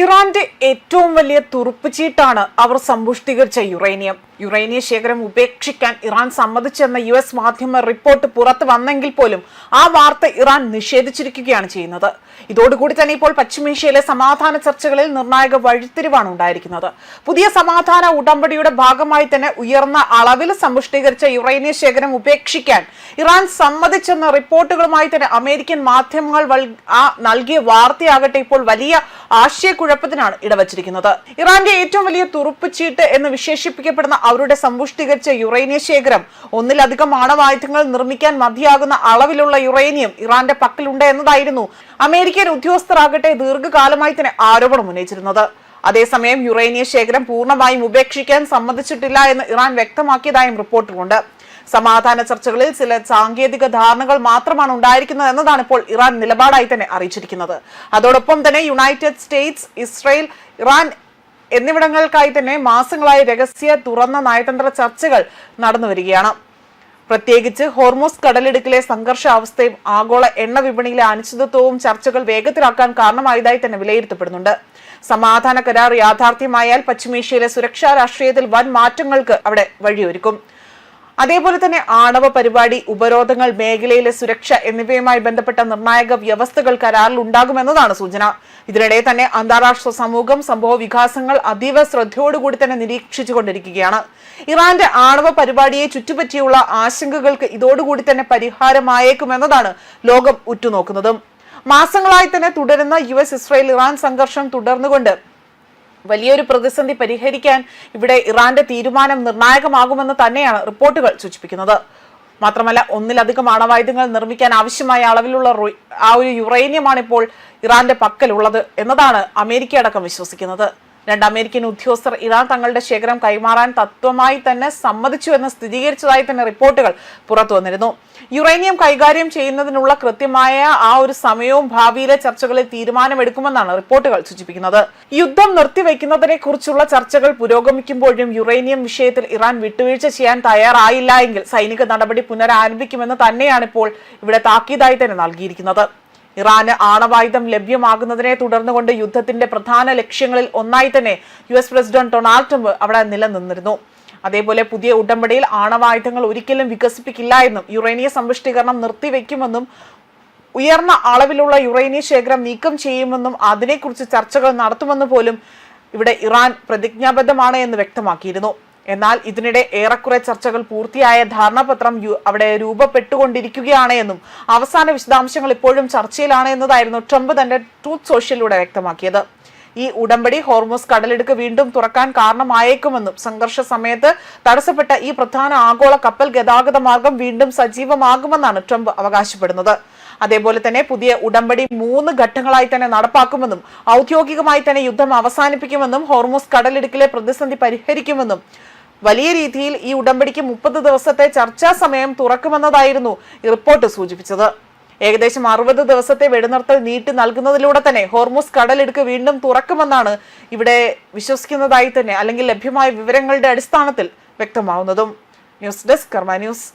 ഇറാന്റെ ഏറ്റവും വലിയ തുറുപ്പുചീട്ടാണ് അവർ സമ്പുഷ്ടീകരിച്ച യുറേനിയം ശേഖരം ഉപേക്ഷിക്കാൻ ഇറാൻ സമ്മതിച്ചെന്ന US മാധ്യമ റിപ്പോർട്ട് പുറത്തു വന്നെങ്കിൽ പോലും ആ വാർത്ത ഇറാൻ നിഷേധിച്ചിരിക്കുകയാണ് ചെയ്യുന്നത്. ഇതോടുകൂടി തന്നെ ഇപ്പോൾ പശ്ചിമേഷ്യയിലെ സമാധാന ചർച്ചകളിൽ നിർണായക വഴിത്തിരിവാണ് ഉണ്ടായിരിക്കുന്നത്. പുതിയ സമാധാന ഉടമ്പടിയുടെ ഭാഗമായി തന്നെ ഉയർന്ന അളവിൽ സമ്പുഷ്ടീകരിച്ച യുറേനിയം ശേഖരം ഉപേക്ഷിക്കാൻ ഇറാൻ സമ്മതിച്ചെന്ന റിപ്പോർട്ടുകളുമായി തന്നെ അമേരിക്കൻ മാധ്യമങ്ങൾ നൽകിയ വാർത്തയാകട്ടെ ഇപ്പോൾ വലിയ ആശയക്കുഴപ്പത്തിനാണ് ഇടവച്ചിരിക്കുന്നത്. ഇറാന്റെ ഏറ്റവും വലിയ തുറുപ്പുചീട്ട് എന്ന് വിശേഷിപ്പിക്കപ്പെടുന്ന അവരുടെ സമ്പുഷ്ടീകരിച്ച യുറേനിയം ശേഖരം, ഒന്നിലധികം ആണവായുധങ്ങൾ നിർമ്മിക്കാൻ മതിയാകുന്ന അളവിലുള്ള യുറേനിയം ഇറാന്റെ പക്കലുണ്ട് എന്നതായിരുന്നു അമേരിക്കൻ ഉദ്യോഗസ്ഥരാകട്ടെ ദീർഘകാലമായി തന്നെ ആരോപണം ഉന്നയിച്ചിരുന്നത്. അതേസമയം യുറേനിയം ശേഖരം പൂർണ്ണമായും ഉപേക്ഷിക്കാൻ സമ്മതിച്ചിട്ടില്ല എന്ന് ഇറാൻ വ്യക്തമാക്കിയതായും റിപ്പോർട്ടുകളുണ്ട്. സമാധാന ചർച്ചകളിൽ ചില സാങ്കേതിക ധാരണകൾ മാത്രമാണ് ഉണ്ടായിരിക്കുന്നത് എന്നതാണ് ഇപ്പോൾ ഇറാൻ നിലപാടായി തന്നെ അറിയിച്ചിരിക്കുന്നത്. അതോടൊപ്പം തന്നെ യുണൈറ്റഡ് സ്റ്റേറ്റ്സ്, ഇസ്രായേൽ, ഇറാൻ എന്നിവിടങ്ങൾക്കായി തന്നെ മാസങ്ങളായി രഹസ്യ തുറന്ന നയതന്ത്ര ചർച്ചകൾ നടന്നു വരികയാണ്. പ്രത്യേകിച്ച് ഹോർമൂസ് കടലിടുക്കിലെ സംഘർഷാവസ്ഥയും ആഗോള എണ്ണ വിപണിയിലെ അനിശ്ചിതത്വവും ചർച്ചകൾ വേഗത്തിലാക്കാൻ കാരണമായതായി തന്നെ വിലയിരുത്തപ്പെടുന്നുണ്ട്. സമാധാന കരാർ യാഥാർത്ഥ്യമായാൽ പശ്ചിമേഷ്യയിലെ സുരക്ഷാ രാഷ്ട്രീയത്തിൽ വൻ മാറ്റങ്ങൾക്ക് അവിടെ വഴിയൊരുക്കും. അതേപോലെ തന്നെ ആണവ പരിപാടി, ഉപരോധങ്ങൾ, മേഖലയിലെ സുരക്ഷ എന്നിവയുമായി ബന്ധപ്പെട്ട നിർണായക വ്യവസ്ഥകൾ കരാറിൽ ഉണ്ടാകുമെന്നതാണ് സൂചന. ഇതിനിടെ തന്നെ അന്താരാഷ്ട്ര സമൂഹം സംഭവ വികാസങ്ങൾ അതീവ ശ്രദ്ധയോടുകൂടി തന്നെ നിരീക്ഷിച്ചുകൊണ്ടിരിക്കുകയാണ്. ഇറാന്റെ ആണവ പരിപാടിയെ ചുറ്റുപറ്റിയുള്ള ആശങ്കകൾക്ക് ഇതോടുകൂടി തന്നെ പരിഹാരമായേക്കുമെന്നതാണ് ലോകം ഉറ്റുനോക്കുന്നതും. മാസങ്ങളായി തന്നെ തുടരുന്ന US ഇസ്രായേൽ ഇറാൻ സംഘർഷം തുടർന്നുകൊണ്ട് വലിയൊരു പ്രതിസന്ധി പരിഹരിക്കാൻ ഇവിടെ ഇറാന്റെ തീരുമാനം നിർണായകമാകുമെന്ന് തന്നെയാണ് റിപ്പോർട്ടുകൾ സൂചിപ്പിക്കുന്നത്. മാത്രമല്ല, ഒന്നിലധികം ആണവായുധങ്ങൾ നിർമ്മിക്കാൻ ആവശ്യമായ അളവിലുള്ള ആ ഒരു യുറേനിയമാണ് ഇപ്പോൾ ഇറാന്റെ പക്കലുള്ളത് എന്നതാണ് അമേരിക്ക അടക്കം വിശ്വസിക്കുന്നത്. രണ്ട് അമേരിക്കൻ ഉദ്യോഗസ്ഥർ ഇറാൻ തങ്ങളുടെ ശേഖരം കൈമാറാൻ തത്വമായി തന്നെ സമ്മതിച്ചു എന്ന് സ്ഥിരീകരിച്ചതായി തന്നെ റിപ്പോർട്ടുകൾ പുറത്തു വന്നിരുന്നു. യുറേനിയം കൈകാര്യം ചെയ്യുന്നതിനുള്ള കൃത്യമായ ആ ഒരു സമയവും ഭാവിയിലെ ചർച്ചകളിൽ തീരുമാനമെടുക്കുമെന്നാണ് റിപ്പോർട്ടുകൾ സൂചിപ്പിക്കുന്നത്. യുദ്ധം നിർത്തിവെക്കുന്നതിനെ കുറിച്ചുള്ള ചർച്ചകൾ പുരോഗമിക്കുമ്പോഴും യുറേനിയം വിഷയത്തിൽ ഇറാൻ വിട്ടുവീഴ്ച ചെയ്യാൻ തയ്യാറായില്ല എങ്കിൽ സൈനിക നടപടി പുനരാരംഭിക്കുമെന്ന് തന്നെയാണ് ഇപ്പോൾ ഇവിടെ താക്കീതായി തന്നെ നൽകിയിരിക്കുന്നത്. ഇറാന് ആണവായുധം ലഭ്യമാകുന്നതിനെ തുടർന്നുകൊണ്ട് യുദ്ധത്തിന്റെ പ്രധാന ലക്ഷ്യങ്ങളിൽ ഒന്നായി തന്നെ US പ്രസിഡന്റ് ഡൊണാൾഡ് ട്രംപ് അവിടെ നിലനിന്നിരുന്നു. അതേപോലെ പുതിയ ഉടമ്പടിയിൽ ആണവായുധങ്ങൾ ഒരിക്കലും വികസിപ്പിക്കില്ല എന്നും യുറേനിയം സമ്പുഷ്ടീകരണം നിർത്തിവെക്കുമെന്നും ഉയർന്ന അളവിലുള്ള യുറേനിയം ശേഖരം നീക്കം ചെയ്യുമെന്നും അതിനെക്കുറിച്ച് ചർച്ചകൾ നടത്തുമെന്ന് പോലും ഇവിടെ ഇറാൻ പ്രതിജ്ഞാബദ്ധമാണ് എന്ന് വ്യക്തമാക്കിയിരുന്നു. എന്നാൽ ഇതിനിടെ ഏറെക്കുറെ ചർച്ചകൾ പൂർത്തിയായ ധാരണാപത്രം അവിടെ രൂപപ്പെട്ടുകൊണ്ടിരിക്കുകയാണ് എന്നും അവസാന വിശദാംശങ്ങൾ ഇപ്പോഴും ചർച്ചയിലാണ് എന്നതായിരുന്നു ട്രംപ് തന്റെ ട്രൂത്ത് സോഷ്യലിലൂടെ വ്യക്തമാക്കിയത്. ഈ ഉടമ്പടി ഹോർമൂസ് കടലിടുക്ക് വീണ്ടും തുറക്കാൻ കാരണമായേക്കുമെന്നും സംഘർഷ സമയത്ത് തടസ്സപ്പെട്ട ഈ പ്രധാന ആഗോള കപ്പൽ ഗതാഗത മാർഗം വീണ്ടും സജീവമാകുമെന്നാണ് ട്രംപ് അവകാശപ്പെടുന്നത്. അതേപോലെ തന്നെ പുതിയ ഉടമ്പടി 3 ഘട്ടങ്ങളായി തന്നെ നടപ്പാക്കുമെന്നും ഔദ്യോഗികമായി തന്നെ യുദ്ധം അവസാനിപ്പിക്കുമെന്നും ഹോർമൂസ് കടലിടുക്കിലെ പ്രതിസന്ധി പരിഹരിക്കുമെന്നും വലിയ രീതിയിൽ ഈ ഉടമ്പടിക്ക് 30 ദിവസത്തെ ചർച്ചാ സമയം തുറക്കുമെന്നതായിരുന്നു ഈ റിപ്പോർട്ട് സൂചിപ്പിച്ചത്. ഏകദേശം 60 ദിവസത്തെ വെടിനിർത്തൽ നീട്ടി നൽകുന്നതിലൂടെ തന്നെ ഹോർമൂസ് കടലിടുക്ക് വീണ്ടും തുറക്കുമെന്നാണ് ഇവിടെ വിശ്വസിക്കുന്നതായി തന്നെ അല്ലെങ്കിൽ ലഭ്യമായ വിവരങ്ങളുടെ അടിസ്ഥാനത്തിൽ വ്യക്തമാവുന്നതും. ന്യൂസ് ഡെസ്ക് കർമ്മ ന്യൂസ്.